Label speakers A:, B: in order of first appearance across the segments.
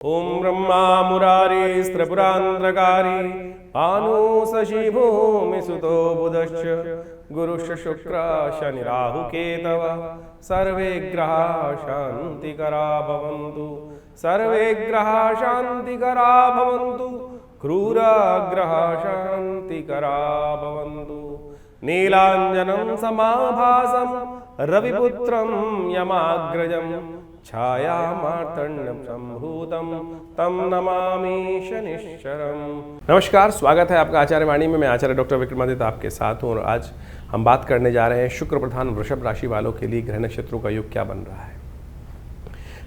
A: ओम ब्रह्मा मुरारी स्त्रिपुरांध्रकारी भानु शशि भूमि सुतो बुधश्च गुरुश्च शुक्र शनि राहु केतव सर्वे ग्रहा शांतिकरा भवन्तु सर्वे ग्रहा शांतिकरा भवन्तु क्रूरा ग्रहा शांतिकरा भवन्तु नीलांजनं समाभासं रविपुत्रं यमाग्रजं छाया मार्तंड संभूतम तम नमामि शनिश्चरम। नमस्कार, स्वागत है आपका आचार्य वाणी में। मैं आचार्य डॉक्टर विक्रमादित्य आपके साथ हूँ और आज हम बात करने जा रहे हैं शुक्र प्रधान वृषभ राशि वालों के लिए ग्रह नक्षत्रों का योग क्या बन रहा है।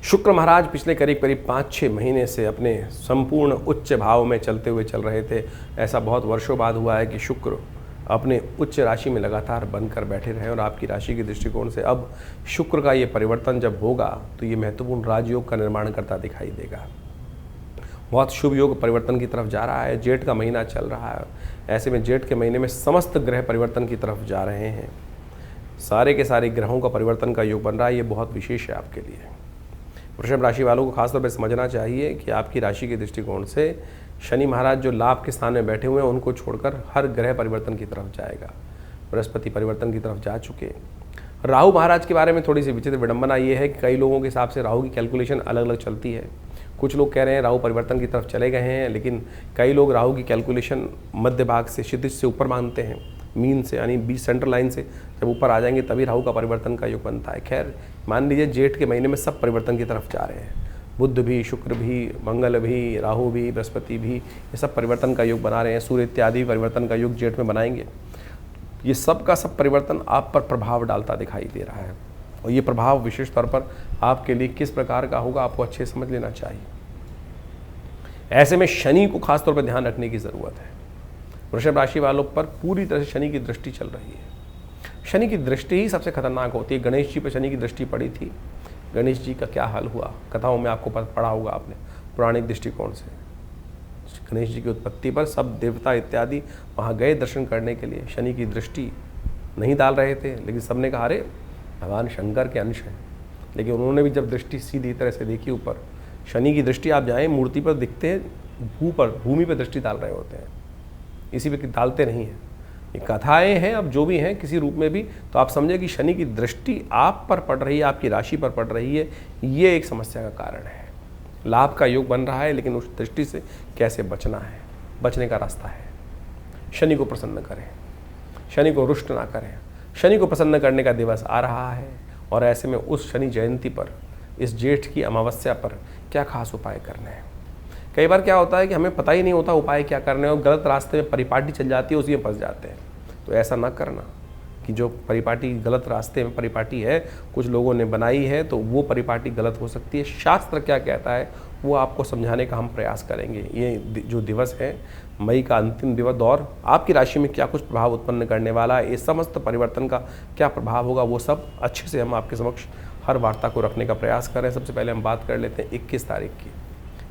A: शुक्र महाराज पिछले करीब 5-6 महीने से अपने संपूर्ण उच्च भाव में चलते हुए चल रहे थे। ऐसा बहुत वर्षों बाद हुआ है कि शुक्र अपने उच्च राशि में लगातार बनकर बैठे रहे और आपकी राशि के दृष्टिकोण से अब शुक्र का ये परिवर्तन जब होगा तो ये महत्वपूर्ण राजयोग का निर्माण करता दिखाई देगा। बहुत शुभ योग परिवर्तन की तरफ जा रहा है। जेठ का महीना चल रहा है, ऐसे में जेठ के महीने में समस्त ग्रह परिवर्तन की तरफ जा रहे हैं। सारे के सारे ग्रहों का परिवर्तन का योग बन रहा है। ये बहुत विशेष है आपके लिए। वृषभ राशि वालों को खासतौर पर समझना चाहिए कि आपकी राशि के दृष्टिकोण से शनि महाराज जो लाभ के स्थान में बैठे हुए हैं उनको छोड़कर हर ग्रह परिवर्तन की तरफ जाएगा। बृहस्पति परिवर्तन की तरफ जा चुके। राहु महाराज के बारे में थोड़ी सी विचित्र विडंबना ये है कि कई लोगों के हिसाब से राहु की कैलकुलेशन अलग अलग चलती है। कुछ लोग कह रहे हैं राहु परिवर्तन की तरफ चले गए हैं, लेकिन कई लोग राहु की कैलकुलेशन मध्य भाग से क्षितिज से ऊपर मानते हैं। मीन से यानी बीच सेंट्रल लाइन से जब ऊपर आ जाएंगे तभी राहु का परिवर्तन का योग बनता है। खैर, मान लीजिए जेठ के महीने में सब परिवर्तन की तरफ जा रहे हैं। बुध भी, शुक्र भी, मंगल भी, राहु भी, बृहस्पति भी, ये सब परिवर्तन का योग बना रहे हैं। सूर्य इत्यादि परिवर्तन का योग जेठ में बनाएंगे। ये सब का सब परिवर्तन आप पर प्रभाव डालता दिखाई दे रहा है और ये प्रभाव विशेष तौर पर आपके लिए किस प्रकार का होगा आपको अच्छे समझ लेना चाहिए। ऐसे में शनि को खासतौर पर ध्यान रखने की ज़रूरत है। वृषभ राशि वालों पर पूरी तरह से शनि की दृष्टि चल रही है। शनि की दृष्टि ही सबसे खतरनाक होती है। गणेश जी पर शनि की दृष्टि पड़ी थी। गणेश जी का क्या हाल हुआ, कथाओं में आपको पढ़ा होगा आपने पौराणिक दृष्टिकोण से। गणेश जी की उत्पत्ति पर सब देवता इत्यादि वहाँ गए दर्शन करने के लिए। शनि की दृष्टि नहीं डाल रहे थे, लेकिन सबने कहा अरे भगवान शंकर के अंश हैं। लेकिन उन्होंने भी जब दृष्टि सीधी तरह से देखी ऊपर, शनि की दृष्टि आप जाएँ मूर्ति पर दिखते हैं, भूमि पर दृष्टि डाल रहे होते हैं, इसी पर डालते नहीं हैं। ये कथाएं हैं, अब जो भी हैं किसी रूप में भी, तो आप समझे कि शनि की दृष्टि आप पर पड़ रही है, आपकी राशि पर पड़ रही है। ये एक समस्या का कारण है। लाभ का योग बन रहा है, लेकिन उस दृष्टि से कैसे बचना है, बचने का रास्ता है। शनि को प्रसन्न करें, शनि को रुष्ट ना करें। शनि को प्रसन्न करने का दिवस आ रहा है और ऐसे में उस शनि जयंती पर, इस जेठ की अमावस्या पर क्या खास उपाय करने हैं। कई बार क्या होता है कि हमें पता ही नहीं होता उपाय क्या करने और गलत रास्ते में परिपाटी चल जाती है, उसी में फंस जाते हैं। तो ऐसा ना करना कि जो परिपाटी गलत रास्ते में परिपाटी है कुछ लोगों ने बनाई है तो वो परिपाटी गलत हो सकती है। शास्त्र क्या कहता है वो आपको समझाने का हम प्रयास करेंगे। ये जो दिवस है मई का अंतिम दिवस और आपकी राशि में क्या कुछ प्रभाव उत्पन्न करने वाला है, इस समस्त परिवर्तन का क्या प्रभाव होगा, वो सब अच्छे से हम आपके समक्ष हर वार्ता को रखने का प्रयास करें। सबसे पहले हम बात कर लेते हैं 21 तारीख की।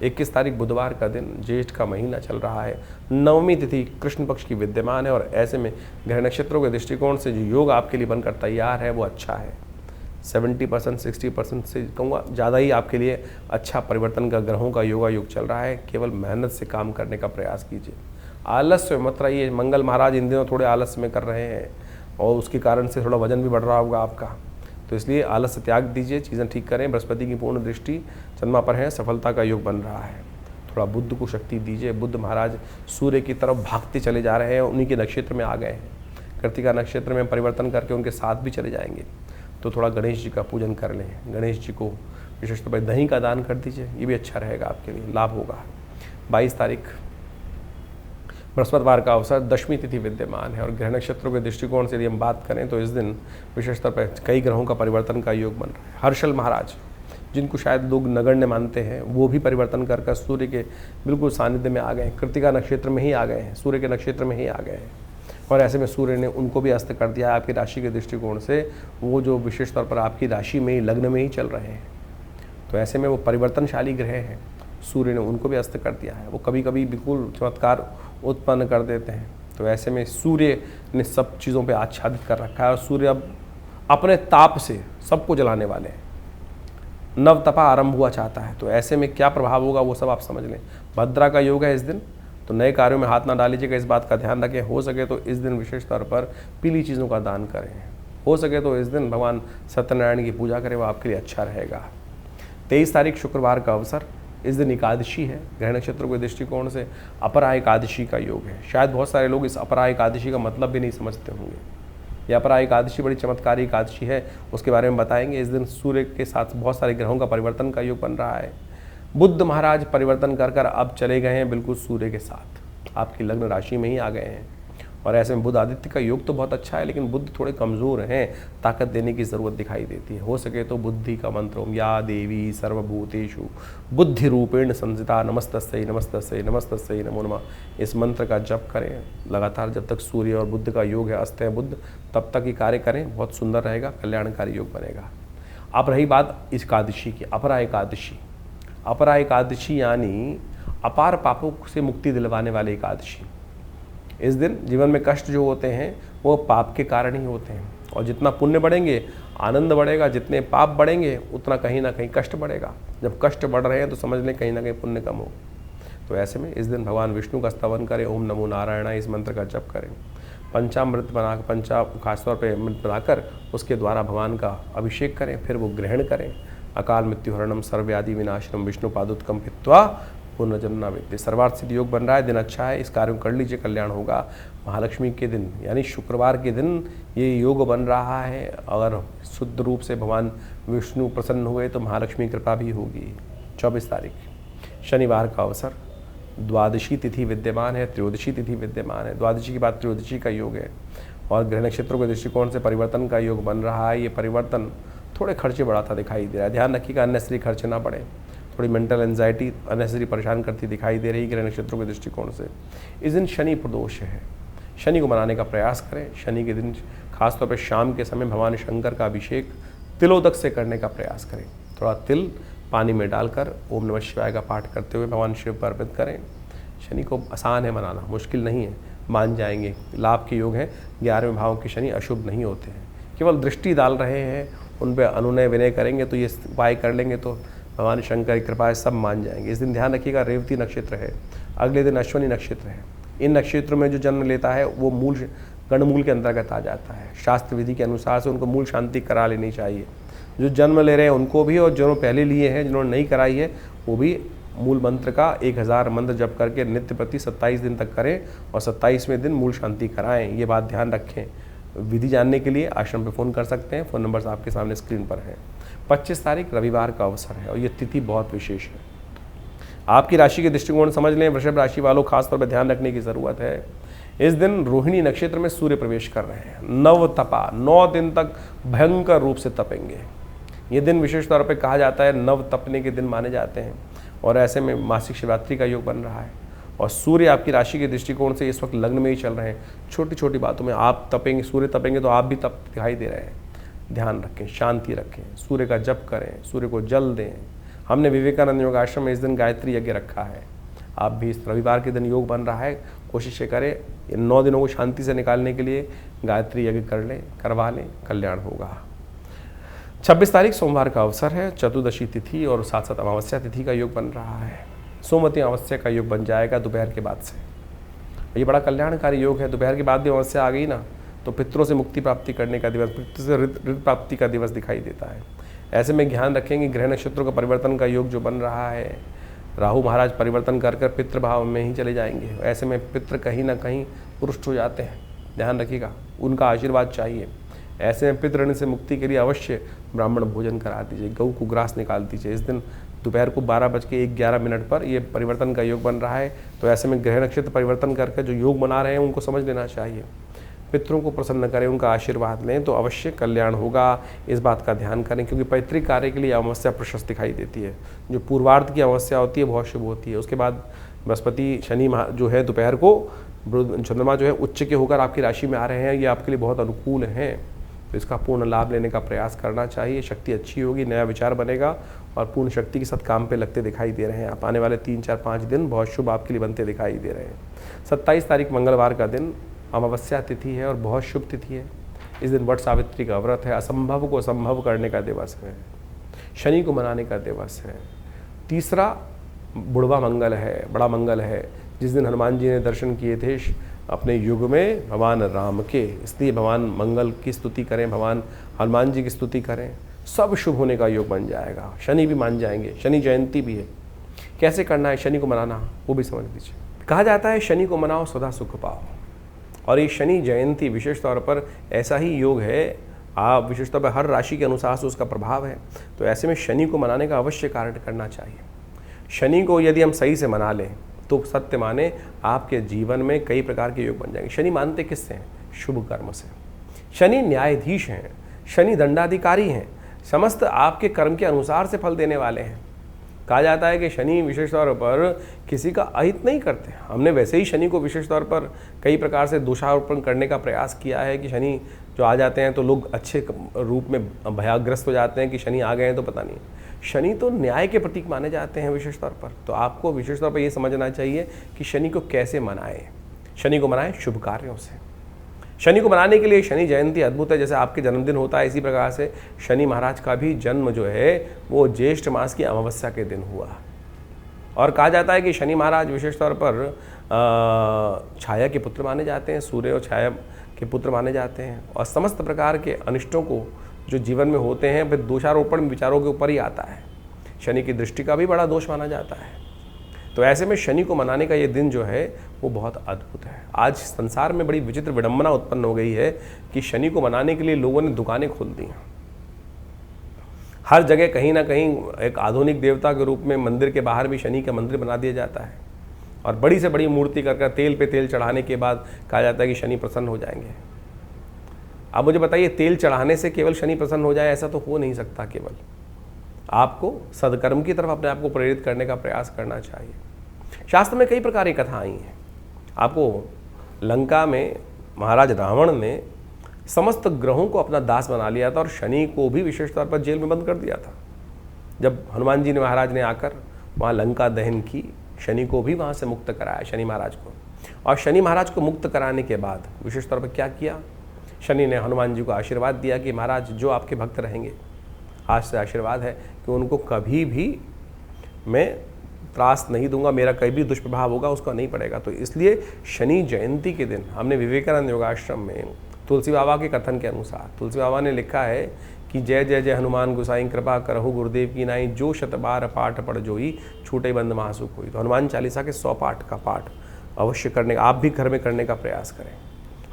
A: 21 तारीख बुधवार का दिन, जेठ का महीना चल रहा है। नवमी तिथि कृष्ण पक्ष की विद्यमान है और ऐसे में ग्रह नक्षत्रों के दृष्टिकोण से जो योग आपके लिए बनकर तैयार है वो अच्छा है। 70% 60% से कहूँगा ज़्यादा ही आपके लिए अच्छा परिवर्तन का ग्रहों का योगा योग चल रहा है। केवल मेहनत से काम करने का प्रयास कीजिए, आलस्य मत रहिए। मंगल महाराज इन दिनों थोड़े आलस्य में कर रहे हैं और उसके कारण से थोड़ा वजन भी बढ़ रहा होगा आपका, तो इसलिए आलस्य त्याग दीजिए, चीज़ें ठीक करें। बृहस्पति की पूर्ण दृष्टि चंद्रमा पर है, सफलता का योग बन रहा है। थोड़ा बुध को शक्ति दीजिए। बुध महाराज सूर्य की तरफ भागते चले जा रहे हैं, उन्हीं के नक्षत्र में आ गए हैं। कृतिका नक्षत्र में परिवर्तन करके उनके साथ भी चले जाएंगे। तो थोड़ा गणेश जी का पूजन कर लें। गणेश जी को विशेष तौर पर दही का दान कर दीजिए, ये भी अच्छा रहेगा, आपके लिए लाभ होगा। 22 तारीख बृहस्पतिवार का अवसर, दशमी तिथि विद्यमान है और ग्रह नक्षत्रों के दृष्टिकोण से यदि हम बात करें तो इस दिन विशेषतौर पर कई ग्रहों का परिवर्तन का योग बन रहा है। हर्षल महाराज, जिनको शायद लोग नगण्य मानते हैं, वो भी परिवर्तन कर सूर्य के बिल्कुल सानिध्य में आ गए हैं। कृतिका नक्षत्र में ही आ गए हैं, सूर्य के नक्षत्र में ही आ गए हैं और ऐसे में सूर्य ने उनको भी अस्त कर दिया है। आपकी राशि के दृष्टिकोण से वो जो विशेष तौर पर आपकी राशि में ही, लग्न में ही चल रहे हैं, तो ऐसे में वो परिवर्तनशाली ग्रह हैं। सूर्य ने उनको भी अस्त कर दिया है। वो कभी कभी बिल्कुल चमत्कार उत्पन्न कर देते हैं। तो ऐसे में सूर्य ने सब चीज़ों पे आच्छादित कर रखा है और सूर्य अब अपने ताप से सबको जलाने वाले हैं। नव तपा आरंभ हुआ चाहता है, तो ऐसे में क्या प्रभाव होगा वो सब आप समझ लें। भद्रा का योग है इस दिन, तो नए कार्यों में हाथ ना डालीजिएगा, इस बात का ध्यान रखें। हो सके तो इस दिन विशेष तौर पर पीली चीज़ों का दान करें। हो सके तो इस दिन भगवान सत्यनारायण की पूजा करें, वो आपके लिए अच्छा रहेगा। 23 तारीख शुक्रवार का अवसर, इस दिन एकादशी है। ग्रह नक्षत्रों के दृष्टिकोण से अपरा एकादशी का योग है। शायद बहुत सारे लोग इस अपरा एकादशी का मतलब भी नहीं समझते होंगे। यह अपरा एकादशी बड़ी चमत्कारी एकादशी है, उसके बारे में बताएंगे। इस दिन सूर्य के साथ बहुत सारे ग्रहों का परिवर्तन का योग बन रहा है। बुध महाराज परिवर्तन कर कर अब चले गए हैं बिल्कुल सूर्य के साथ, आपकी लग्न राशि में ही आ गए हैं। और ऐसे में बुध आदित्य का योग तो बहुत अच्छा है, लेकिन बुध थोड़े कमज़ोर हैं, ताकत देने की ज़रूरत दिखाई देती है। हो सके तो बुद्धि का मंत्र ओम या देवी सर्वभूतेषु बुद्धि रूपेण संस्थिता नमस्तस्यै नमस्तस्यै नमस्तस्यै नमो नमः, इस मंत्र का जप करें लगातार जब तक सूर्य और बुध का योग है, अस्त है बुध, तब तक ही कार्य करें, बहुत सुंदर रहेगा, कल्याणकारी योग बनेगा। अब रही बात इस एकादशी की, अपरा एकादशी। अपरा एकादशी यानी अपार पापों से मुक्ति दिलवाने वाली एकादशी। इस दिन जीवन में कष्ट जो होते हैं वो पाप के कारण ही होते हैं, और जितना पुण्य बढ़ेंगे आनंद बढ़ेगा, जितने पाप बढ़ेंगे उतना कहीं ना कहीं कष्ट बढ़ेगा। जब कष्ट बढ़ रहे हैं तो समझ लें कहीं ना कहीं पुण्य कम हो। तो ऐसे में इस दिन भगवान विष्णु का स्तवन करें, ओम नमो नारायण, इस मंत्र का जप करें। पंचामृत बना खासतौर पर अमृत बनाकर उसके द्वारा भगवान का अभिषेक करें, फिर वो ग्रहण करें। अकाल मृत्यु हरणम सर्वव्याधि विनाशनम विष्णु पादुत्कम पित्वा पुनर्जन्म विद्य। सर्वार्थ सिद्ध योग बन रहा है, दिन अच्छा है, इस कार्य को कर लीजिए, कल्याण होगा। महालक्ष्मी के दिन यानी शुक्रवार के दिन ये योग बन रहा है। अगर शुद्ध रूप से भगवान विष्णु प्रसन्न हुए तो महालक्ष्मी कृपा भी होगी। 24 तारीख शनिवार का अवसर, द्वादशी तिथि विद्यमान है, त्रयोदशी तिथि विद्यमान है। द्वादशी के बाद त्रयोदशी का योग है, और ग्रह नक्षत्रों के दृष्टिकोण से परिवर्तन का योग बन रहा है। ये परिवर्तन थोड़े खर्चे बढ़ाता दिखाई दे रहा है, ध्यान रखिएगा अननेसेसरी खर्चे ना बढ़े। थोड़ी मेंटल एंजाइटी अननेसेसरी परेशान करती दिखाई दे रही ग्रह नक्षत्रों के दृष्टिकोण से। इस दिन शनि प्रदोष है, शनि को मनाने का प्रयास करें। शनि के दिन खासतौर पर शाम के समय भगवान शंकर का अभिषेक तिलोदक से करने का प्रयास करें। थोड़ा तिल पानी में डालकर ओम नमः शिवाय का पाठ करते हुए भगवान शिव को अर्पित करें। शनि को आसान है मनाना, मुश्किल नहीं है, मान जाएंगे। लाभ के योग हैं, 11वें भाव के शनि अशुभ नहीं होते हैं, केवल दृष्टि डाल रहे हैं, उन पर अनुनय विनय करेंगे तो ये उपाय कर लेंगे तो भगवान शंकर की कृपा है, सब मान जाएंगे। इस दिन ध्यान रखिएगा रेवती नक्षत्र है, अगले दिन अश्विनी नक्षत्र है। इन नक्षत्रों में जो जन्म लेता है वो मूल गणमूल के अंतर्गत आ जाता है। शास्त्र विधि के अनुसार से उनको मूल शांति करा लेनी चाहिए। जो जन्म ले रहे हैं उनको भी, और जिन्होंने पहले लिए हैं, जिन्होंने नहीं कराई है वो भी मूल मंत्र का 1000 मंत्र जप करके नित्य प्रति 27 दिन तक करें, और 27वें दिन मूल शांति कराएं। ये बात ध्यान रखें। विधि जानने के लिए आश्रम पे फ़ोन कर सकते हैं, फ़ोन नंबर्स आपके सामने स्क्रीन पर है। 25 तारीख रविवार का अवसर है, और ये तिथि बहुत विशेष है। आपकी राशि के दृष्टिकोण समझ लें, वृषभ राशि वालों खासतौर पर ध्यान रखने की ज़रूरत है। इस दिन रोहिणी नक्षत्र में सूर्य प्रवेश कर रहे हैं। नव तपा, 9 दिन तक भयंकर रूप से तपेंगे। ये दिन विशेष तौर पर कहा जाता है नव तपने के दिन माने जाते हैं, और ऐसे में मासिक शिवरात्रि का योग बन रहा है, और सूर्य आपकी राशि के दृष्टिकोण से इस वक्त लग्न में ही चल रहे हैं। छोटी छोटी बातों में आप तपेंगे, सूर्य तपेंगे तो आप भी तप दिखाई दे रहे हैं। ध्यान रखें, शांति रखें, सूर्य का जप करें, सूर्य को जल दें। हमने विवेकानंद योग आश्रम में इस दिन गायत्री यज्ञ रखा है। आप भी इस रविवार के दिन योग बन रहा है, कोशिश करें इन 9 दिनों को शांति से निकालने के लिए गायत्री यज्ञ कर लें, करवा लें, कल्याण होगा। 26 तारीख सोमवार का अवसर है, चतुर्दशी तिथि और साथ साथ अमावस्या तिथि का योग बन रहा है। सोमवती अमावस्या का योग बन जाएगा दोपहर के बाद से। ये बड़ा कल्याणकारी योग है। दोपहर के बाद भी अमावस्या आ गई ना तो पितरों से मुक्ति प्राप्ति करने का दिवस, पितरों से ऋत प्राप्ति का दिवस दिखाई देता है। ऐसे में ध्यान रखेंगे ग्रह नक्षत्रों का परिवर्तन का योग जो बन रहा है, राहु महाराज परिवर्तन कर कर पितृ भाव में ही चले जाएंगे। ऐसे में पितृ कहीं ना कहीं पुरुष हो जाते हैं, ध्यान रखिएगा, उनका आशीर्वाद चाहिए। ऐसे में पितृ से मुक्ति के लिए अवश्य ब्राह्मण भोजन करा दीजिए, गऊ को ग्रास निकाल दीजिए। इस दिन दोपहर को 12:11 पर ये परिवर्तन का योग बन रहा है। तो ऐसे में ग्रह नक्षत्र परिवर्तन करके जो योग बना रहे हैं उनको समझ लेना चाहिए, पितरों को प्रसन्न करें, उनका आशीर्वाद लें तो अवश्य कल्याण होगा। इस बात का ध्यान करें, क्योंकि पैतृक कार्य के लिए अमावस्या प्रशस्त दिखाई देती है। जो पूर्वार्ध की अमावस्या होती है बहुत शुभ होती है। उसके बाद बृहस्पति शनि जो है दोपहर को, चंद्रमा जो है उच्च के होकर आपकी राशि में आ रहे हैं, ये आपके लिए बहुत अनुकूल हैं। तो इसका पूर्ण लाभ लेने का प्रयास करना चाहिए। शक्ति अच्छी होगी, नया विचार बनेगा, और पूर्ण शक्ति के साथ काम पे लगते दिखाई दे रहे हैं आप। आने वाले 3, 4, 5 दिन बहुत शुभ आपके लिए बनते दिखाई दे रहे हैं। 27 तारीख मंगलवार का दिन अमावस्या तिथि है और बहुत शुभ तिथि है। इस दिन वट सावित्री का व्रत है, असंभव को संभव करने का दिवस है। शनि को मनाने का दिवस है। तीसरा बुढ़वा मंगल है, बड़ा मंगल है, जिस दिन हनुमान जी ने दर्शन किए थे अपने युग में भगवान राम के, इसलिए भगवान मंगल की स्तुति करें, भगवान हनुमान जी की स्तुति करें, सब शुभ होने का योग बन जाएगा। शनि भी मान जाएंगे, शनि जयंती भी है। कैसे करना है शनि को मनाना, वो भी समझ लीजिए। कहा जाता है शनि को मनाओ सदा सुख पाओ, और ये शनि जयंती विशेष तौर पर ऐसा ही योग है, आप विशेष तौर पर हर राशि के अनुसार से उसका प्रभाव है, तो ऐसे में शनि को मनाने का अवश्य कार्य करना चाहिए। शनि को यदि हम सही से मना लें तो सत्य माने आपके जीवन में कई प्रकार के योग बन जाएंगे। शनि मानते किससे हैं? शुभ कर्म से। शनि न्यायाधीश हैं, शनि दंडाधिकारी हैं, समस्त आपके कर्म के अनुसार से फल देने वाले हैं। कहा जाता है कि शनि विशेष तौर पर किसी का अहित नहीं करते। हमने वैसे ही शनि को विशेष तौर पर कई प्रकार से दोषारोपण करने का प्रयास किया है कि शनि जो आ जाते हैं तो लोग अच्छे रूप में भयाग्रस्त हो जाते हैं कि शनि आ गए हैं तो पता नहीं। शनि तो न्याय के प्रतीक माने जाते हैं विशेष तौर पर। तो आपको विशेष तौर पर ये समझना चाहिए कि शनि को कैसे मनाएं। शनि को मनाएं शुभ कार्यों से। शनि को मनाने के लिए शनि जयंती अद्भुत है। जैसे आपके जन्मदिन होता है, इसी प्रकार से शनि महाराज का भी जन्म जो है वो ज्येष्ठ मास की अमावस्या के दिन हुआ। और कहा जाता है कि शनि महाराज विशेष तौर पर छाया के पुत्र माने जाते हैं, सूर्य और छाया के पुत्र माने जाते हैं, और समस्त प्रकार के अनिष्टों को जो जीवन में होते हैं फिर दोषारोपण विचारों के ऊपर ही आता है। शनि की दृष्टि का भी बड़ा दोष माना जाता है। तो ऐसे में शनि को मनाने का ये दिन जो है वो बहुत अद्भुत है। आज संसार में बड़ी विचित्र विडंबना उत्पन्न हो गई है कि शनि को मनाने के लिए लोगों ने दुकानें खोल दी हैं। हर जगह कहीं ना कहीं एक आधुनिक देवता के रूप में मंदिर के बाहर भी शनि का मंदिर बना दिया जाता है, और बड़ी से बड़ी मूर्ति कर तेल पे तेल चढ़ाने के बाद कहा जाता है कि शनि प्रसन्न हो जाएंगे। अब मुझे बताइए, तेल चढ़ाने से केवल शनि प्रसन्न हो जाए ऐसा तो हो नहीं सकता। केवल आपको सदकर्म की तरफ अपने आप को प्रेरित करने का प्रयास करना चाहिए। शास्त्र में कई प्रकार की कथा आई हैं। आपको लंका में महाराज रावण ने समस्त ग्रहों को अपना दास बना लिया था और शनि को भी विशेष तौर पर जेल में बंद कर दिया था। जब हनुमान जी ने महाराज ने आकर वहाँ लंका दहन की, शनि को भी वहाँ से मुक्त कराया, शनि महाराज को। और शनि महाराज को मुक्त कराने के बाद विशेष तौर पर क्या किया, शनि ने हनुमान जी को आशीर्वाद दिया कि महाराज जो आपके भक्त रहेंगे, आज से आशीर्वाद है कि उनको कभी भी मैं त्रास नहीं दूंगा, मेरा कहीं भी दुष्प्रभाव होगा उसका नहीं पड़ेगा। तो इसलिए शनि जयंती के दिन हमने विवेकानंद योगाश्रम में तुलसी बाबा के कथन के अनुसार, तुलसी बाबा ने लिखा है कि जय जय जय हनुमान गोसाई कृपा करहु गुरुदेव की नाई, जो शतबार पाठ पढ़ जोई छूटे बंद महासुख होई। तो हनुमान चालीसा के 100 पाठ का पाठ अवश्य करने का, आप भी घर में करने का प्रयास करें।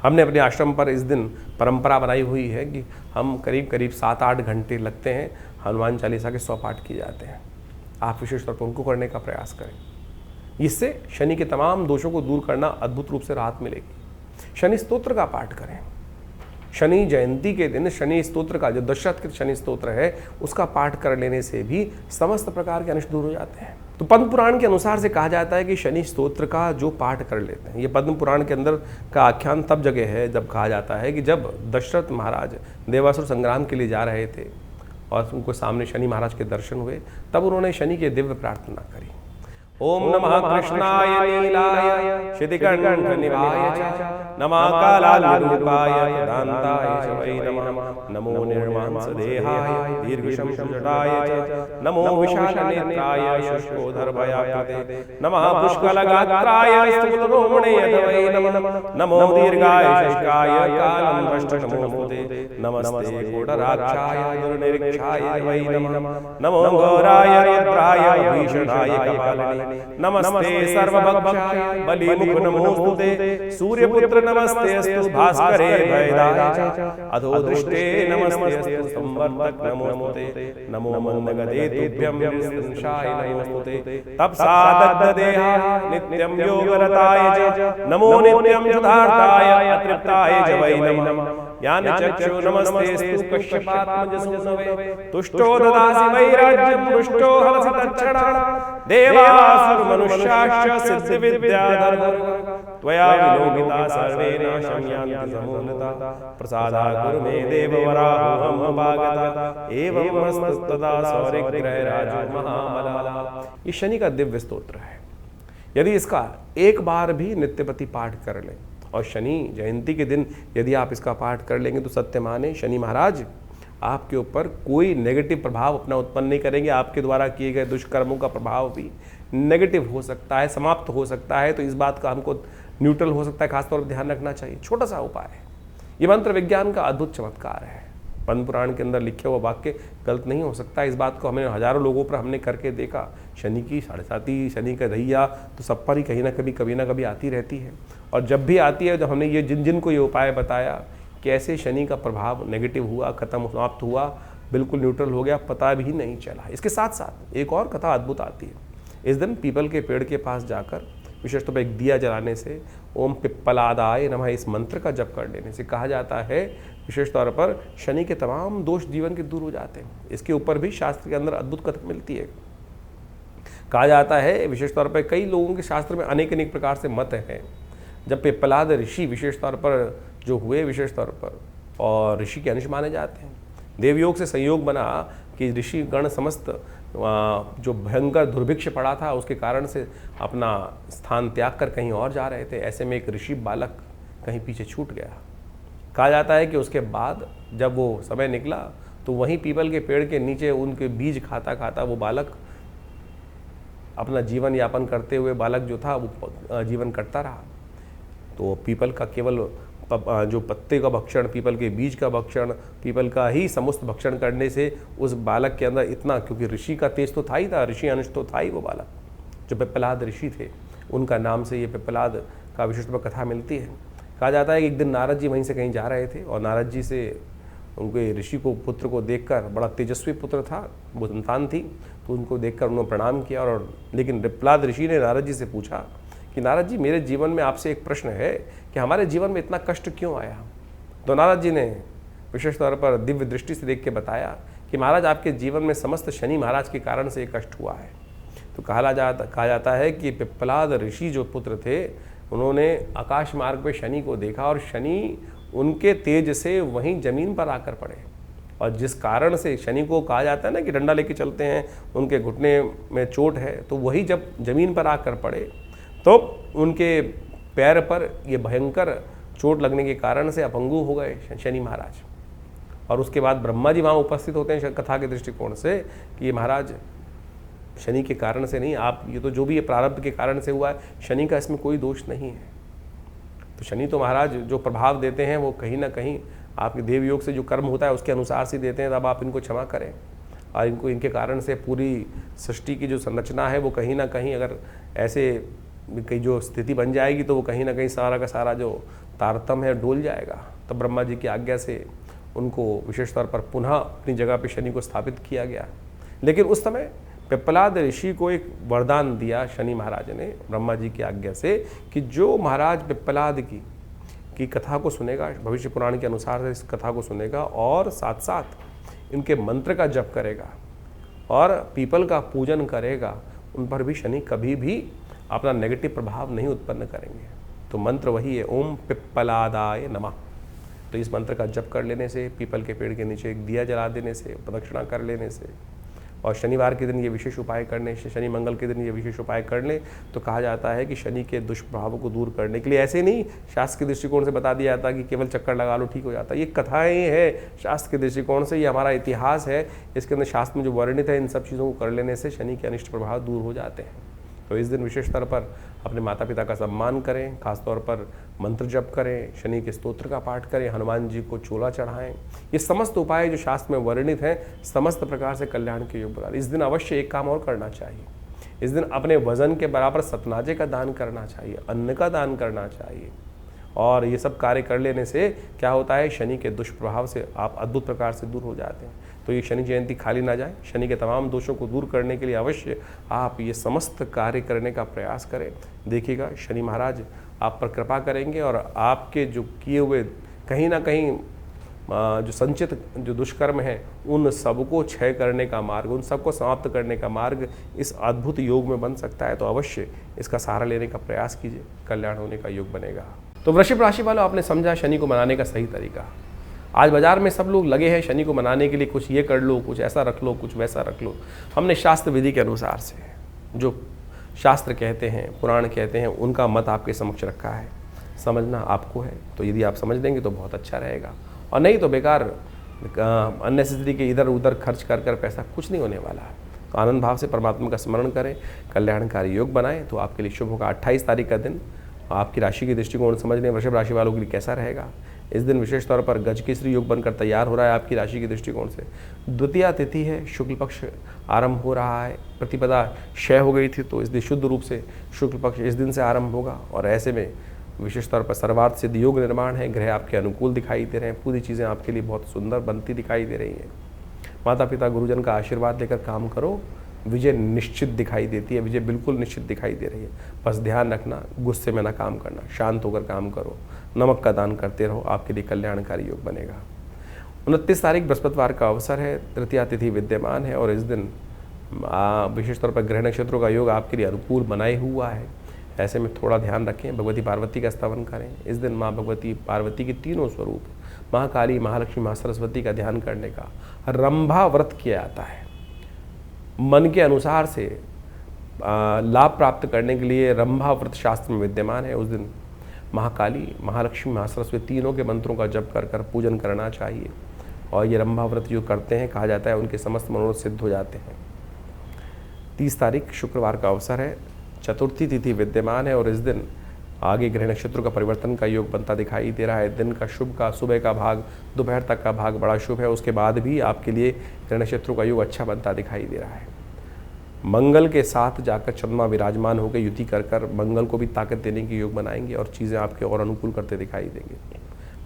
A: हमने अपने आश्रम पर इस दिन परंपरा बनाई हुई है कि हम करीब करीब 7-8 घंटे लगते हैं, हनुमान चालीसा के 100 पाठ किए जाते हैं। आप विशेष तौर पर उनको करने का प्रयास करें। इससे शनि के तमाम दोषों को दूर करना अद्भुत रूप से राहत मिलेगी। शनि स्तोत्र का पाठ करें। शनि जयंती के दिन शनि स्तोत्र का, जो दशरथ शनि स्तोत्र है, उसका पाठ कर लेने से भी समस्त प्रकार के अनिष्ट दूर हो जाते हैं। तो पद्म पुराण के अनुसार से कहा जाता है कि शनि स्तोत्र का जो पाठ कर लेते हैं, ये पद्म पुराण के अंदर का आख्यान तब जगह है जब कहा जाता है कि जब दशरथ महाराज देवासुर संग्राम के लिए जा रहे थे और उनको सामने शनि महाराज के दर्शन हुए, तब उन्होंने शनि की दिव्य प्रार्थना करी। ओम नमः कृष्णाय नीलाय शितिकंठ निभाय च, नमः कालाग्निरूपाय दान्ताय च वै नमः, नमो निर्मांस देहाय दीर्घशंशुजटाय च, नमो विशालनेत्राय शुष्कोदरभयाकृते, नमः पुष्कलगात्राय स्थूलरोमणे वै नमः, नमो दीर्घाय शुष्काय कालं दृष्टनमोस्तुते, नमस्ते कोटराक्षाय दुर्निरीक्षाय वै नमः, नमो घोराय रुद्राय भीषणाय कपालिने, नमस्ते सर्वभक्षाय बलिमुख नमोस्तुते, सूर्यपुत्र नमस्ते अस्तु भास्करे भयदाय, अधो दृष्टे नमस्ते अस्तु संवर्तक नमोस्तुते, नमो मंदगदे तुभ्यं संशाय नमोस्तुते, तपसा दग्ध देहाय नित्यं योगरताय च, नमो नित्यं सुधार्ताय अतृप्ताय च वै नमः, यान चक्षु नमस्ते स्तु कश्यपात्मजसूनवे, तुष्टो ददासि वैराज्यं पुष्टो हलसि तच्छणा, देवासुर मनुष्याश्च सिद्धि विद्याधर, त्वया विलोकिता सर्वे नाशं यान्ति समूलता, प्रसादा गुरु मे देव वराहं अपागता, एवं मस्तु तदा सौरिग्रहराजो महाबला। ये शनि का दिव्य स्तोत्र है। यदि इसका एक बार भी नित्यपति पाठ कर लें और शनि जयंती के दिन यदि आप इसका पाठ कर लेंगे तो सत्य माने शनि महाराज आपके ऊपर कोई नेगेटिव प्रभाव अपना उत्पन्न नहीं करेंगे। आपके द्वारा किए गए दुष्कर्मों का प्रभाव भी नेगेटिव हो सकता है, समाप्त हो सकता है। तो इस बात का हमको न्यूट्रल हो सकता है, खासतौर पर ध्यान रखना चाहिए। छोटा सा उपाय है, ये मंत्र विज्ञान का अद्भुत चमत्कार है। पद्म पुराण के अंदर लिखे हुआ वाक्य गलत नहीं हो सकता। इस बात को हमें हजारों लोगों पर हमने करके देखा। शनि की 7.5 शनि का दैया तो सब पर ही कभी ना कभी आती रहती है। और जब भी आती है, जब हमने ये जिन को ये उपाय बताया, कैसे शनि का प्रभाव नेगेटिव हुआ, खत्म समाप्त हुआ, बिल्कुल न्यूट्रल हो गया, पता भी नहीं चला। इसके साथ साथ एक और कथा अद्भुत आती है। इस दिन पीपल के पेड़ के पास जाकर विशेष तौर पर एक दिया जलाने से, ओम पिप्पलादाय नमः इस मंत्र का जप कर लेने से कहा जाता है विशेष तौर पर शनि के तमाम दोष जीवन के दूर हो जाते हैं। इसके ऊपर भी शास्त्र के अंदर अद्भुत कथा मिलती है। कहा जाता है विशेष तौर पर कई लोगों के शास्त्र में अनेक प्रकार से मत हैं। जब पिप्पलाद ऋषि विशेष तौर पर जो हुए विशेष तौर पर, और ऋषि के अंश माने जाते हैं, देवयोग से संयोग बना कि ऋषि गण समस्त जो भयंकर दुर्भिक्ष पड़ा था उसके कारण से अपना स्थान त्याग कर कहीं और जा रहे थे। ऐसे में एक ऋषि बालक कहीं पीछे छूट गया। कहा जाता है कि उसके बाद जब वो समय निकला तो वहीं पीपल के पेड़ के नीचे उनके बीज खाता खाता वो बालक अपना जीवन यापन करते हुए बालक जो था वो जीवन करता रहा। तो पीपल का केवल जो पत्ते का भक्षण, पीपल के बीज का भक्षण, पीपल का ही समस्त भक्षण करने से उस बालक के अंदर इतना, क्योंकि ऋषि का तेज तो था ही था, ऋषि अंश तो था ही वो बालक, जो पिप्पलाद ऋषि थे, उनका नाम से ये पिप्पलाद का विशिष्ट कथा मिलती है। कहा जाता है कि एक दिन नारद जी वहीं से कहीं जा रहे थे और नारद जी से उनके ऋषि को पुत्र को देखकर, बड़ा तेजस्वी पुत्र था, वो संतान थी, तो उनको देखकर उन्होंने प्रणाम किया। और लेकिन पिप्पलाद ऋषि ने नारद जी से पूछा कि नारद जी, मेरे जीवन में आपसे एक प्रश्न है कि हमारे जीवन में इतना कष्ट क्यों आया। तो नारद जी ने विशेष तौर पर दिव्य दृष्टि से देख के बताया कि महाराज, आपके जीवन में समस्त शनि महाराज के कारण से ये कष्ट हुआ है। तो कहा जाता है कि पिप्पलाद ऋषि जो पुत्र थे, उन्होंने आकाश मार्ग पे शनि को देखा और शनि उनके तेज से वहीं जमीन पर आकर पड़े। और जिस कारण से शनि को कहा जाता है ना कि डंडा लेके चलते हैं, उनके घुटने में चोट है, तो वही जब जमीन पर आकर पड़े तो उनके पैर पर ये भयंकर चोट लगने के कारण से अपंगु हो गए शनि महाराज। और उसके बाद ब्रह्मा जी वहाँ उपस्थित होते हैं कथा के दृष्टिकोण से कि ये महाराज शनि के कारण से नहीं, आप ये तो जो भी ये प्रारब्ध के कारण से हुआ है, शनि का इसमें कोई दोष नहीं है। तो शनि तो महाराज जो प्रभाव देते हैं वो कहीं ना कहीं आपके देवयोग से जो कर्म होता है उसके अनुसार से देते हैं। तब आप इनको क्षमा करें। और इनके कारण से पूरी सृष्टि की जो संरचना है वो कहीं ना कहीं, अगर ऐसे कहीं जो स्थिति बन जाएगी तो वो कहीं ना कहीं सारा का सारा जो तारतम्य है डोल जाएगा। तो ब्रह्मा जी की आज्ञा से उनको विशेष तौर पर पुनः अपनी जगह पे शनि को स्थापित किया गया। लेकिन उस समय पिप्पलाद ऋषि को एक वरदान दिया शनि महाराज ने ब्रह्मा जी की आज्ञा से कि जो महाराज पिप्पलाद की कथा को सुनेगा, भविष्य पुराण के अनुसार इस कथा को सुनेगा और साथ साथ इनके मंत्र का जप करेगा और पीपल का पूजन करेगा, उन पर भी शनि कभी भी अपना नेगेटिव प्रभाव नहीं उत्पन्न करेंगे। तो मंत्र वही है, ओम पिप्पलादाय नमः। तो इस मंत्र का जप कर लेने से, पीपल के पेड़ के नीचे एक दिया जला देने से, प्रदक्षिणा कर लेने से, और शनिवार के दिन ये विशेष उपाय करने से, शनि मंगल के दिन ये विशेष उपाय कर लें तो कहा जाता है कि शनि के दुष्प्रभावों को दूर करने के लिए, ऐसे नहीं शास्त्र के दृष्टिकोण से बता दिया जाता कि केवल चक्कर लगा लो ठीक हो जाता। ये कथाएं हैं शास्त्र के दृष्टिकोण से, ये हमारा इतिहास है, इसके अंदर शास्त्र में जो वर्णित है, इन सब चीज़ों को कर लेने से शनि के अनिष्ट प्रभाव दूर हो जाते हैं। तो इस दिन विशेष तौर पर अपने माता पिता का सम्मान करें, खासतौर पर मंत्र जप करें, शनि के स्तोत्र का पाठ करें, हनुमान जी को चोला चढ़ाएं। ये समस्त उपाय जो शास्त्र में वर्णित हैं, समस्त प्रकार से कल्याण के योग बता। इस दिन अवश्य एक काम और करना चाहिए। इस दिन अपने वजन के बराबर सतनाजे का दान करना चाहिए, अन्न का दान करना चाहिए। और ये सब कार्य कर लेने से क्या होता है, शनि के दुष्प्रभाव से आप अद्भुत प्रकार से दूर हो जाते हैं। तो ये शनि जयंती खाली ना जाए। शनि के तमाम दोषों को दूर करने के लिए अवश्य आप ये समस्त कार्य करने का प्रयास करें। देखिएगा शनि महाराज आप पर कृपा करेंगे और आपके जो किए हुए कहीं ना कहीं जो संचित जो दुष्कर्म है, उन सबको क्षय करने का मार्ग, उन सबको समाप्त करने का मार्ग इस अद्भुत योग में बन सकता है। तो अवश्य इसका सहारा लेने का प्रयास कीजिए, कल्याण होने का योग बनेगा। तो वृश्चिक राशि वालों, आपने समझा शनि को मनाने का सही तरीका। आज बाजार में सब लोग लगे हैं शनि को मनाने के लिए, कुछ ये कर लो, कुछ ऐसा रख लो, कुछ वैसा रख लो। हमने शास्त्र विधि के अनुसार से जो शास्त्र कहते हैं, पुराण कहते हैं, उनका मत आपके समक्ष रखा है। समझना आपको है, तो यदि आप समझ लेंगे तो बहुत अच्छा रहेगा, और नहीं तो बेकार अननेसेसरी के इधर उधर खर्च कर कर पैसा कुछ नहीं होने वाला है। तो आनंद भाव से परमात्मा का स्मरण करें, कल्याणकारी योग बनाएं तो आपके लिए शुभ होगा। 28 तारीख का दिन आपकी राशि के दृष्टिकोण समझ लें वृषभ राशि वालों के लिए कैसा रहेगा। इस दिन विशेष तौर पर गजकेसरी योग बनकर तैयार हो रहा है आपकी राशि के दृष्टिकोण से। द्वितीया तिथि है, शुक्ल पक्ष आरंभ हो रहा है। प्रतिपदा क्षय हो गई थी तो इसलिए शुद्ध रूप से शुक्ल पक्ष इस दिन से आरंभ होगा और ऐसे में विशेष तौर पर सर्वार्थ सिद्ध योग निर्माण है। ग्रह आपके अनुकूल दिखाई दे रहे हैं, पूरी चीज़ें आपके लिए बहुत सुंदर बनती दिखाई दे रही हैं। माता पिता गुरुजन का आशीर्वाद लेकर काम करो, विजय निश्चित दिखाई देती है, विजय बिल्कुल निश्चित दिखाई दे रही है। बस ध्यान रखना, गुस्से में ना काम करना, शांत होकर काम करो, नमक का दान करते रहो, आपके लिए कल्याणकारी योग बनेगा। 29 तारीख बृहस्पतिवार का अवसर है, तृतीया तिथि विद्यमान है और इस दिन विशेष तौर पर ग्रह नक्षत्रों का योग आपके लिए अनुकूल बनाए हुआ है। ऐसे में थोड़ा ध्यान रखें, भगवती पार्वती का स्तवन करें। इस दिन माँ भगवती पार्वती के तीनों स्वरूप महाकाली, महालक्ष्मी, माँ सरस्वती का ध्यान करने का रंभा व्रत किया जाता है। मन के अनुसार से लाभ प्राप्त करने के लिए रंभा व्रत शास्त्र में विद्यमान है। उस दिन महाकाली, महालक्ष्मी, माँ सरस्वती तीनों के मंत्रों का जप कर कर पूजन करना चाहिए और ये रंभा व्रत जो करते हैं कहा जाता है उनके समस्त मनोरथ सिद्ध हो जाते हैं। 30 तारीख शुक्रवार का अवसर है, चतुर्थी तिथि विद्यमान है और इस दिन आगे ग्रह नक्षत्रों का परिवर्तन का योग बनता दिखाई दे रहा है। दिन का शुभ का सुबह का भाग, दोपहर तक का भाग बड़ा शुभ है, उसके बाद भी आपके लिए ग्रह नक्षत्रों का योग अच्छा बनता दिखाई दे रहा है। मंगल के साथ जाकर चंद्रमा विराजमान होकर युति कर कर मंगल को भी ताकत देने की योग बनाएंगे और चीज़ें आपके और अनुकूल करते दिखाई देंगे।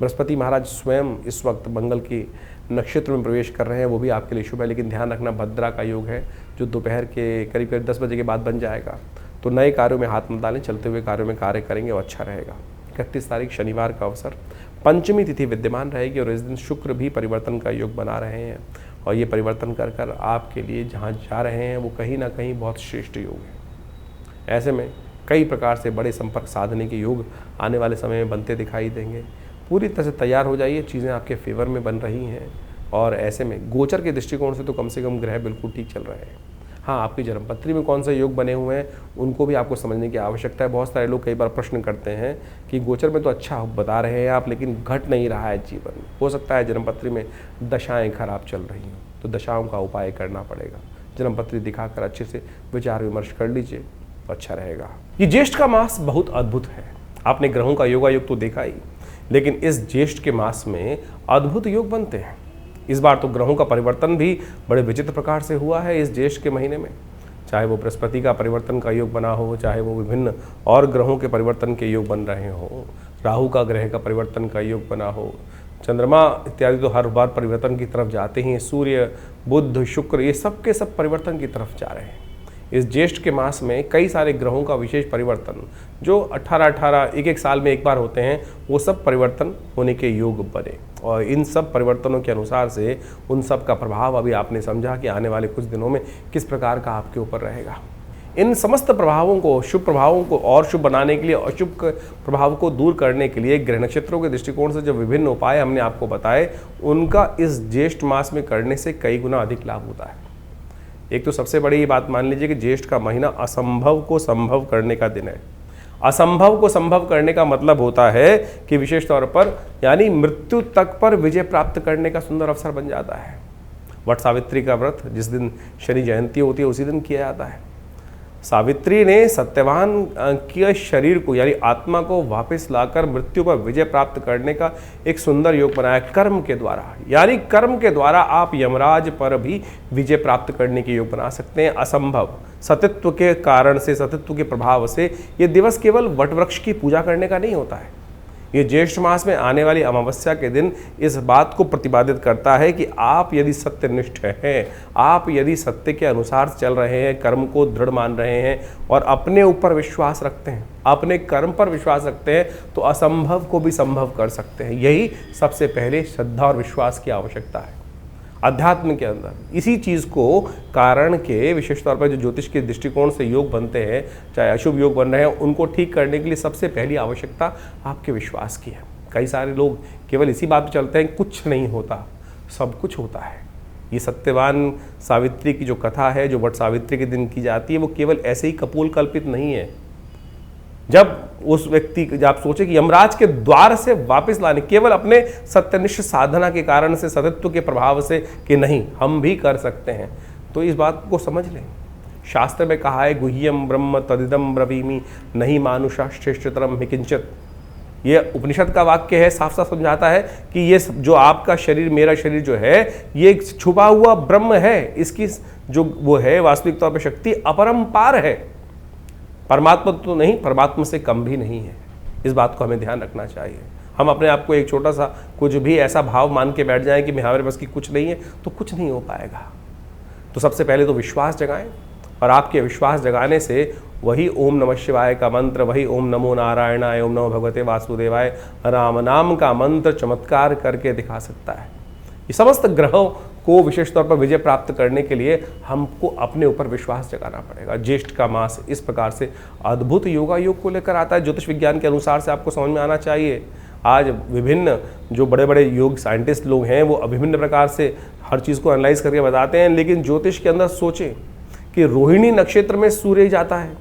A: बृहस्पति महाराज स्वयं इस वक्त मंगल के नक्षत्र में प्रवेश कर रहे हैं, वो भी आपके लिए शुभ है, लेकिन ध्यान रखना भद्रा का योग है जो दोपहर के करीब करीब 10 बजे के बाद बन जाएगा। तो नए कार्यों में हाथ मत डालें, चलते हुए कार्यों में कार्य करेंगे और अच्छा रहेगा। 31 तारीख शनिवार का अवसर, पंचमी तिथि विद्यमान रहेगी और इस दिन शुक्र भी परिवर्तन का योग बना रहे हैं और ये परिवर्तन कर कर आपके लिए जहाँ जा रहे हैं वो कहीं ना कहीं बहुत श्रेष्ठ योग है। ऐसे में कई प्रकार से बड़े संपर्क साधने के योग आने वाले समय में बनते दिखाई देंगे। पूरी तरह से तैयार हो जाइए, चीज़ें आपके फेवर में बन रही हैं और ऐसे में गोचर के दृष्टिकोण से तो कम से कम ग्रह बिल्कुल ठीक चल रहे हैं। हाँ, आपकी जन्मपत्री में कौन से योग बने हुए हैं उनको भी आपको समझने की आवश्यकता है। बहुत सारे लोग कई बार प्रश्न करते हैं कि गोचर में तो अच्छा बता रहे हैं आप, लेकिन घट नहीं रहा है जीवन में। हो सकता है जन्मपत्री में दशाएं खराब चल रही हों, तो दशाओं का उपाय करना पड़ेगा। जन्मपत्री दिखाकर अच्छे से विचार विमर्श कर लीजिए तो अच्छा रहेगा। ये ज्येष्ठ का मास बहुत अद्भुत है। आपने ग्रहों का योगायोग तो देखा ही, लेकिन इस ज्येष्ठ के मास में अद्भुत योग बनते हैं। इस बार तो ग्रहों का परिवर्तन भी बड़े विचित्र प्रकार से हुआ है इस ज्येष्ठ के महीने में। चाहे वो बृहस्पति का परिवर्तन का योग बना हो, चाहे वो विभिन्न और ग्रहों के परिवर्तन के योग बन रहे हों, राहु का ग्रह का परिवर्तन का योग बना हो, चंद्रमा इत्यादि तो हर बार परिवर्तन की तरफ जाते हैं। सूर्य, बुध, शुक्र ये सब के सब परिवर्तन की तरफ जा रहे हैं। इस ज्येष्ठ के मास में कई सारे ग्रहों का विशेष परिवर्तन जो 18-18 एक साल में एक बार होते हैं, वो सब परिवर्तन होने के योग बने और इन सब परिवर्तनों के अनुसार से उन सब का प्रभाव अभी आपने समझा कि आने वाले कुछ दिनों में किस प्रकार का आपके ऊपर रहेगा। इन समस्त प्रभावों को, शुभ प्रभावों को और शुभ बनाने के लिए, अशुभ प्रभाव को दूर करने के लिए ग्रह नक्षत्रों के दृष्टिकोण से जो विभिन्न उपाय हमने आपको बताए, उनका इस ज्येष्ठ मास में करने से कई गुना अधिक लाभ होता है। एक तो सबसे बड़ी ये बात मान लीजिए कि ज्येष्ठ का महीना असंभव को संभव करने का दिन है। असंभव को संभव करने का मतलब होता है कि विशेष तौर पर यानी मृत्यु तक पर विजय प्राप्त करने का सुंदर अवसर बन जाता है। वट सावित्री का व्रत जिस दिन शनि जयंती होती है उसी दिन किया जाता है। सावित्री ने सत्यवान के शरीर को यानी आत्मा को वापस लाकर मृत्यु पर विजय प्राप्त करने का एक सुंदर योग बनाया कर्म के द्वारा। यानी कर्म के द्वारा आप यमराज पर भी विजय प्राप्त करने के योग बना सकते हैं। असंभव सतित्व के कारण से, सतित्व के प्रभाव से ये दिवस केवल वटवृक्ष की पूजा करने का नहीं होता है। ये ज्येष्ठ मास में आने वाली अमावस्या के दिन इस बात को प्रतिपादित करता है कि आप यदि सत्यनिष्ठ हैं, आप यदि सत्य के अनुसार चल रहे हैं, कर्म को दृढ़ मान रहे हैं और अपने ऊपर विश्वास रखते हैं, अपने कर्म पर विश्वास रखते हैं, तो असंभव को भी संभव कर सकते हैं। यही सबसे पहले श्रद्धा और विश्वास की आवश्यकता है अध्यात्म के अंदर। इसी चीज़ को कारण के विशेष तौर पर जो ज्योतिष के दृष्टिकोण से योग बनते हैं, चाहे अशुभ योग बन रहे हैं, उनको ठीक करने के लिए सबसे पहली आवश्यकता आपके विश्वास की है। कई सारे लोग केवल इसी बात पर चलते हैं कुछ नहीं होता, सब कुछ होता है। ये सत्यवान सावित्री की जो कथा है, जो वट सावित्री के दिन की जाती है, वो केवल ऐसे ही कपोल कल्पित नहीं है। जब उस व्यक्ति जब आप सोचे कि यमराज के द्वार से वापस लाने केवल अपने सत्यनिष्ठ साधना के कारण से, सतत्व के प्रभाव से कि नहीं हम भी कर सकते हैं, तो इस बात को समझ लें। शास्त्र में कहा है गुह्यम ब्रह्म तदिदम ब्रवीमि नहीं मानुषा श्रेष्ठतरम हिकिंचित। ये उपनिषद का वाक्य है, साफ साफ समझाता है कि ये जो आपका शरीर, मेरा शरीर जो है, ये एक छुपा हुआ ब्रह्म है। इसकी जो वो है वास्तविक तौर पर शक्ति अपरंपार है। परमात्मा तो नहीं, परमात्मा से कम भी नहीं है। इस बात को हमें ध्यान रखना चाहिए। हम अपने आप को एक छोटा सा कुछ भी ऐसा भाव मान के बैठ जाएं कि हमारे पास की कुछ नहीं है, तो कुछ नहीं हो पाएगा। तो सबसे पहले तो विश्वास जगाएं, और आपके विश्वास जगाने से वही ओम नमः शिवाय का मंत्र, वही ओम नमो नारायणाय, ओम नमो भगवते वासुदेवाय, राम नाम का मंत्र चमत्कार करके दिखा सकता है। ये समस्त ग्रहों को विशेष तौर पर विजय प्राप्त करने के लिए हमको अपने ऊपर विश्वास जगाना पड़ेगा। ज्येष्ठ का मास इस प्रकार से अद्भुत योगा योग को लेकर आता है। ज्योतिष विज्ञान के अनुसार से आपको समझ में आना चाहिए। आज विभिन्न जो बड़े बड़े योग साइंटिस्ट लोग हैं वो विभिन्न प्रकार से हर चीज़ को एनालाइज करके बताते हैं, लेकिन ज्योतिष के अंदर सोचें कि रोहिणी नक्षत्र में सूर्य जाता है,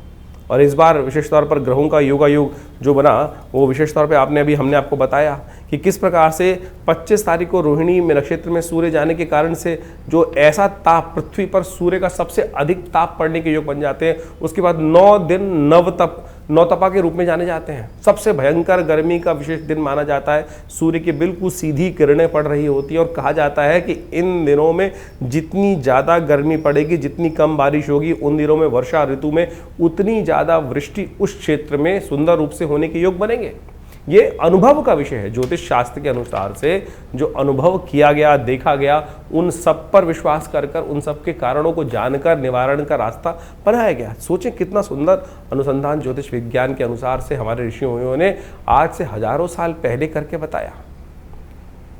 A: और इस बार विशेष तौर पर ग्रहों का योगा योग जो बना वो विशेष तौर पे हमने आपको बताया कि किस प्रकार से 25 तारीख को रोहिणी में नक्षत्र में सूर्य जाने के कारण से जो ऐसा ताप, पृथ्वी पर सूर्य का सबसे अधिक ताप पड़ने के योग बन जाते हैं। उसके बाद 9 दिन नवतपा के रूप में जाने जाते हैं। सबसे भयंकर गर्मी का विशेष दिन माना जाता है। सूर्य की बिल्कुल सीधी किरणें पड़ रही होती है, और कहा जाता है कि इन दिनों में जितनी ज़्यादा गर्मी पड़ेगी, जितनी कम बारिश होगी, उन दिनों में वर्षा ऋतु में उतनी ज़्यादा वृष्टि उस क्षेत्र में सुंदर रूप से होने के योग बनेंगे। ये अनुभव का विषय है। ज्योतिष शास्त्र के अनुसार से जो अनुभव किया गया, देखा गया, उन सब पर विश्वास कर उन सब के कारणों को जानकर निवारण का रास्ता बनाया गया। सोचें कितना सुंदर अनुसंधान ज्योतिष विज्ञान के अनुसार से हमारे ऋषियों ने आज से हजारों साल पहले करके बताया।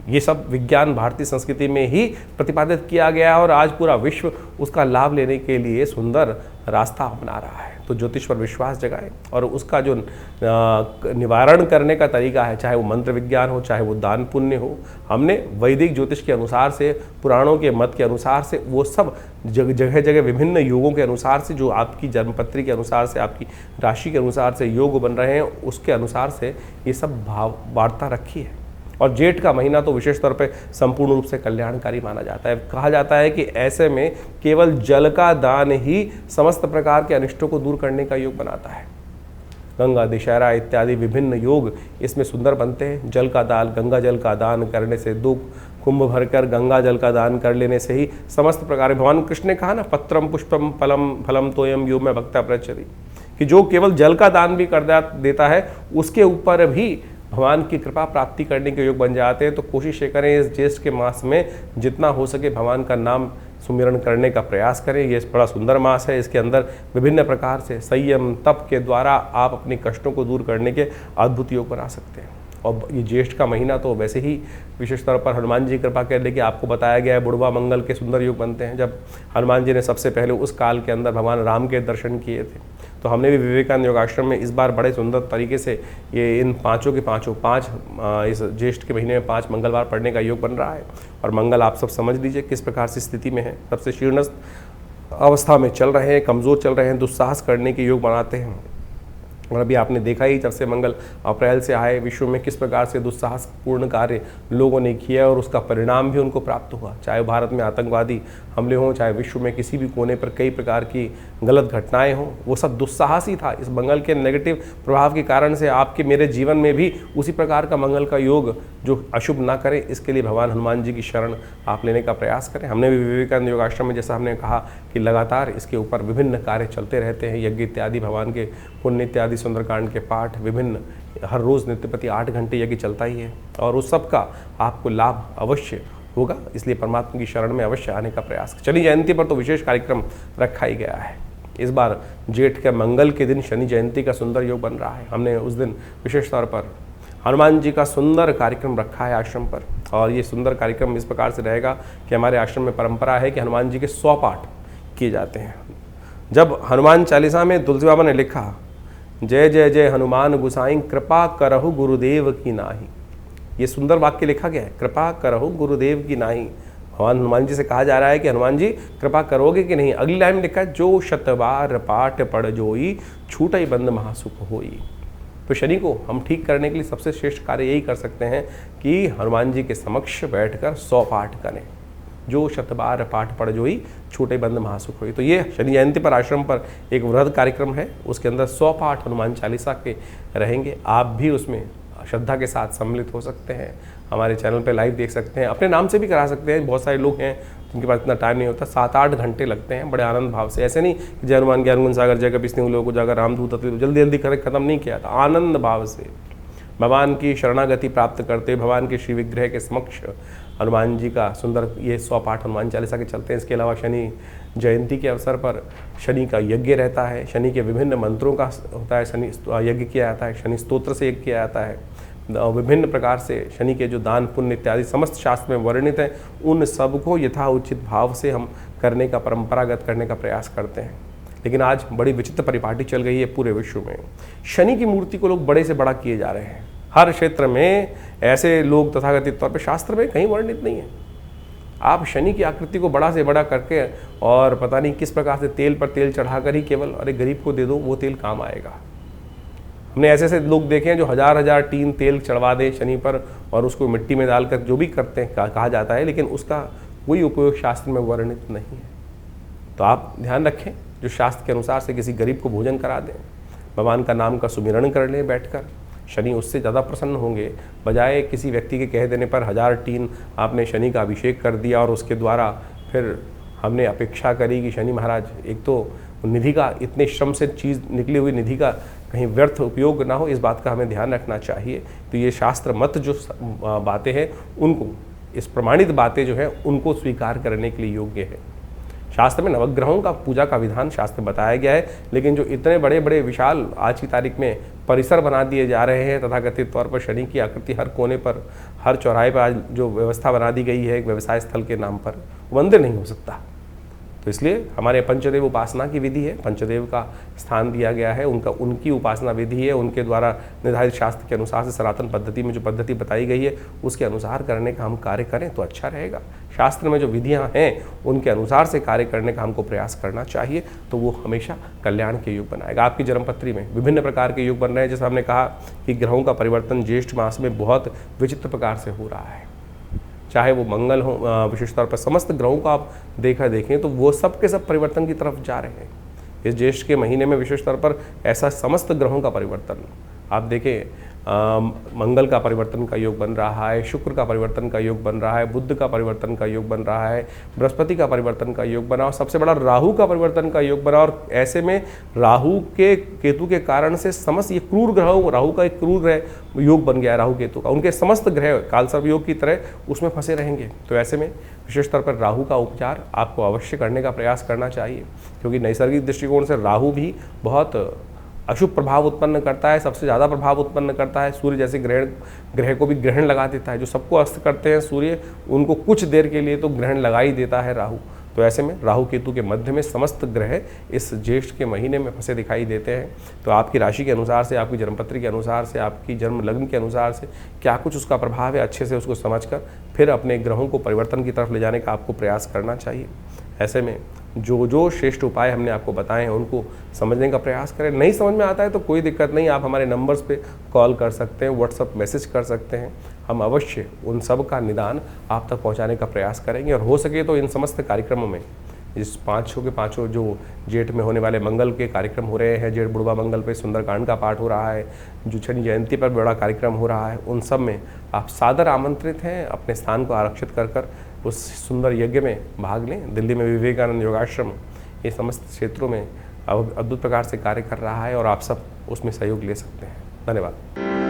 A: ये सब विज्ञान भारतीय संस्कृति में ही प्रतिपादित किया गया, और आज पूरा विश्व उसका लाभ लेने के लिए सुंदर रास्ता अपना रहा है। तो ज्योतिष पर विश्वास जगाएं, और उसका जो निवारण करने का तरीका है, चाहे वो मंत्र विज्ञान हो, चाहे वो दान पुण्य हो, हमने वैदिक ज्योतिष के अनुसार से, पुराणों के मत के अनुसार से, वो सब जगह जगह विभिन्न योगों के अनुसार से, जो आपकी जन्मपत्री के अनुसार से, आपकी राशि के अनुसार से योग बन रहे हैं, उसके अनुसार से ये सब भाव वार्ता रखी है। और जेठ का महीना तो विशेष तौर पे संपूर्ण रूप से कल्याणकारी माना जाता है। कहा जाता है कि ऐसे में केवल जल का दान ही समस्त प्रकार के अनिष्टों को दूर करने का योग बनाता है। गंगा दशहरा इत्यादि विभिन्न योग इसमें सुंदर बनते हैं। जल का दान, गंगा जल का दान करने से, 2 कुंभ भरकर गंगा जल का दान कर लेने से ही समस्त प्रकार, भगवान कृष्ण ने कहा ना, पत्रम पुष्पम फलम फलम तोयम यो में भक्ता प्रचरी, कि जो केवल जल का दान भी कर देता है उसके ऊपर भी भगवान की कृपा प्राप्ति करने के योग बन जाते हैं। तो कोशिश ये करें इस ज्येष्ठ के मास में जितना हो सके भगवान का नाम सुमिरन करने का प्रयास करें। ये बड़ा सुंदर मास है। इसके अंदर विभिन्न प्रकार से संयम तप के द्वारा आप अपने कष्टों को दूर करने के अद्भुत योग बना सकते हैं। और ये ज्येष्ठ का महीना तो वैसे ही विशेष तौर पर हनुमान जी की कृपा करने की आपको बताया गया है। बुढ़वा मंगल के सुंदर योग बनते हैं। जब हनुमान जी ने सबसे पहले उस काल के अंदर भगवान राम के दर्शन किए थे, तो हमने भी विवेकानंद योगाश्रम में इस बार बड़े सुंदर तरीके से ये इन पाँचों के पाँच इस ज्येष्ठ के महीने में 5 मंगलवार पढ़ने का योग बन रहा है। और मंगल आप सब समझ लीजिए किस प्रकार से स्थिति में है, सबसे शीर्णस्थ अवस्था में चल रहे हैं, कमज़ोर चल रहे हैं, दुस्साहस करने के योग बनाते हैं। और अभी आपने देखा ही जब से मंगल अप्रैल से आए, विश्व में किस प्रकार से दुस्साहसपूर्ण कार्य लोगों ने किया और उसका परिणाम भी उनको प्राप्त हुआ। चाहे भारत में आतंकवादी हमले हों, चाहे विश्व में किसी भी कोने पर कई प्रकार की गलत घटनाएं हों, वो सब दुस्साहस ही था। इस मंगल के नेगेटिव प्रभाव के कारण से आपके मेरे जीवन में भी उसी प्रकार का मंगल का योग जो अशुभ ना करे, इसके लिए भगवान हनुमान जी की शरण आप लेने का प्रयास करें। हमने भी विवेकानंद योगाश्रम में जैसा हमने कहा कि लगातार इसके ऊपर विभिन्न कार्य चलते रहते हैं। यज्ञ इत्यादि, भगवान के पुण्य इत्यादि, सुंदरकांड के पाठ, विभिन्न हर रोज़ नित्य प्रति 8 घंटे यज्ञ चलता ही है, और उस सब का आपको लाभ अवश्य होगा। इसलिए परमात्मा की शरण में अवश्य आने का प्रयास। शनि जयंती पर तो विशेष कार्यक्रम रखा ही गया है। इस बार जेठ के मंगल के दिन शनि जयंती का सुंदर योग बन रहा है। हमने उस दिन विशेष तौर पर हनुमान जी का सुंदर कार्यक्रम रखा है आश्रम पर। और ये सुंदर कार्यक्रम इस प्रकार से रहेगा कि हमारे आश्रम में परंपरा है कि हनुमान जी के 100 पाठ किए जाते हैं। जब हनुमान चालीसा में तुलसी बाबा ने लिखा, जय जय जय हनुमान गुसाई कृपा करहु गुरुदेव की नाही, ये सुंदर वाक्य लिखा गया है, कृपा करहु गुरुदेव की नाही, भगवान हनुमान जी से कहा जा रहा है कि हनुमान जी कृपा करोगे कि नहीं। अगली लाइन में लिखा है, जो शतबार पाठ पढ़ जोई, छूटई बंद महासुख होई। तो शनि को हम ठीक करने के लिए सबसे श्रेष्ठ कार्य यही कर सकते हैं कि हनुमान जी के समक्ष बैठकर 100 पाठ करें। जो शतबार पाठ पढ़ जोई, छूटे बंद महासुख होई। तो ये शनि जयंती पर आश्रम पर एक वृहद कार्यक्रम है, उसके अंदर 100 पाठ हनुमान चालीसा के रहेंगे। आप भी उसमें श्रद्धा के साथ सम्मिलित हो सकते हैं। हमारे चैनल पे लाइव देख सकते हैं, अपने नाम से भी करा सकते हैं। बहुत सारे लोग हैं जिनके पास इतना टाइम नहीं होता, 7-8 घंटे लगते हैं बड़े आनंद भाव से। ऐसे नहीं कि जय हनुमान ज्ञान गुण सागर, जय कपीस लोगों को जाकर रामदूत जल्दी जल्दी कर खत्म नहीं किया था। आनंद भाव से भगवान की शरणागति प्राप्त करते, भगवान के श्री विग्रह के समक्ष हनुमान जी का सुंदर ये 100 पाठ हनुमान चालीसा के चलते हैं। इसके अलावा शनि जयंती के अवसर पर शनि का यज्ञ रहता है, शनि के विभिन्न मंत्रों का होता है, शनि यज्ञ किया जाता है, शनि स्तोत्र से यज्ञ किया जाता है। विभिन्न प्रकार से शनि के जो दान पुण्य इत्यादि समस्त शास्त्र में वर्णित है, उन सब को यथा उचित भाव से हम करने का, परंपरागत करने का प्रयास करते हैं। लेकिन आज बड़ी विचित्र परिपाटी चल गई है पूरे विश्व में। शनि की मूर्ति को लोग बड़े से बड़ा किए जा रहे हैं। हर क्षेत्र में ऐसे लोग तथाकथित तौर पर शास्त्र में कहीं वर्णित नहीं है। आप शनि की आकृति को बड़ा से बड़ा करके और पता नहीं किस प्रकार से तेल पर तेल चढ़ाकर ही केवल अरे गरीब को दे दो, वो तेल काम आएगा। हमने ऐसे ऐसे लोग देखे हैं जो हजार टीन तेल चढ़वा दें शनि पर और उसको मिट्टी में डालकर जो भी करते हैं कहा जाता है, लेकिन उसका कोई उपयोग शास्त्र में वर्णित नहीं है। तो आप ध्यान रखें, जो शास्त्र के अनुसार से किसी गरीब को भोजन करा दें, भगवान का नाम का सुमिरन कर लें बैठकर, शनि उससे ज़्यादा प्रसन्न होंगे। बजाय किसी व्यक्ति के कह देने पर 1000 टीन आपने शनि का अभिषेक कर दिया और उसके द्वारा फिर हमने अपेक्षा करी कि शनि महाराज एक तो निधि का, इतने श्रम से चीज़ निकली हुई निधि का कहीं व्यर्थ उपयोग ना हो, इस बात का हमें ध्यान रखना चाहिए। तो ये शास्त्र मत जो बातें हैं उनको, इस प्रमाणित बातें जो हैं उनको स्वीकार करने के लिए योग्य है। शास्त्र में नवग्रहों का पूजा का विधान शास्त्र में बताया गया है, लेकिन जो इतने बड़े बड़े विशाल आज की तारीख में परिसर बना दिए जा रहे हैं, तथाकथित तौर पर शनि की आकृति हर कोने पर, हर चौराहे पर आज जो व्यवस्था बना दी गई है एक व्यवसाय स्थल के नाम पर, मंदिर नहीं हो सकता। तो इसलिए हमारे पंचदेव उपासना की विधि है, पंचदेव का स्थान दिया गया है, उनकी उपासना विधि है, उनके द्वारा निर्धारित शास्त्र के अनुसार से सनातन पद्धति में जो पद्धति बताई गई है उसके अनुसार करने का हम कार्य करें तो अच्छा रहेगा। शास्त्र में जो विधियां हैं उनके अनुसार से कार्य करने का हमको प्रयास करना चाहिए, तो वो हमेशा कल्याण के योग बनाएगा। आपकी जन्मपत्री में विभिन्न प्रकार के योग बन रहे हैं, जैसे हमने कहा कि ग्रहों का परिवर्तन ज्येष्ठ मास में बहुत विचित्र प्रकार से हो रहा है। चाहे वो मंगल हो, विशेष तौर पर समस्त ग्रहों को आप देखें तो वो सब के सब परिवर्तन की तरफ जा रहे हैं। इस ज्येष्ठ के महीने में विशेष तौर पर ऐसा समस्त ग्रहों का परिवर्तन आप देखें, मंगल का परिवर्तन का योग बन रहा है, शुक्र का परिवर्तन का योग बन रहा है, बुध का परिवर्तन का योग बन रहा है, बृहस्पति का परिवर्तन का योग बना और सबसे बड़ा राहु का परिवर्तन का योग बना। और ऐसे में राहु के केतु के कारण से समस्त ये क्रूर ग्रह, राहु का एक क्रूर ग्रह योग बन गया राहु केतु का, उनके समस्त ग्रह कालसर्प योग की तरह उसमें फंसे रहेंगे। तो ऐसे में विशेष तौर पर राहु का उपचार आपको अवश्य करने का प्रयास करना चाहिए, क्योंकि नैसर्गिक दृष्टिकोण से राहु भी बहुत अशुभ प्रभाव उत्पन्न करता है, सबसे ज़्यादा प्रभाव उत्पन्न करता है। सूर्य जैसे ग्रह को भी ग्रहण लगा देता है। जो सबको अस्त करते हैं सूर्य, उनको कुछ देर के लिए तो ग्रहण लगा ही देता है राहु। तो ऐसे में राहु केतु के मध्य में समस्त ग्रह इस ज्येष्ठ के महीने में फंसे दिखाई देते हैं। तो आपकी राशि के अनुसार से, आपकी जन्मपत्री के अनुसार से, आपकी जन्म लग्न के अनुसार से क्या कुछ उसका प्रभाव है, अच्छे से उसको समझकर फिर अपने ग्रहों को परिवर्तन की तरफ ले जाने का आपको प्रयास करना चाहिए। ऐसे में जो श्रेष्ठ उपाय हमने आपको बताए हैं उनको समझने का प्रयास करें। नहीं समझ में आता है तो कोई दिक्कत नहीं, आप हमारे नंबर्स पे कॉल कर सकते हैं, व्हाट्सएप मैसेज कर सकते हैं। हम अवश्य उन सब का निदान आप तक पहुंचाने का प्रयास करेंगे। और हो सके तो इन समस्त कार्यक्रमों में, इस 5 के 5 जो जेठ में होने वाले मंगल के कार्यक्रम हो रहे हैं, जेठ बुढ़वा मंगल पे सुंदरकांड का पाठ हो रहा है, जो शनि जयंती पर बड़ा कार्यक्रम हो रहा है, उन सब में आप सादर आमंत्रित हैं। अपने स्थान को आरक्षित कर उस सुंदर यज्ञ में भाग लें। दिल्ली में विवेकानंद योगाश्रम ये समस्त क्षेत्रों में अद्भुत प्रकार से कार्य कर रहा है और आप सब उसमें सहयोग ले सकते हैं। धन्यवाद।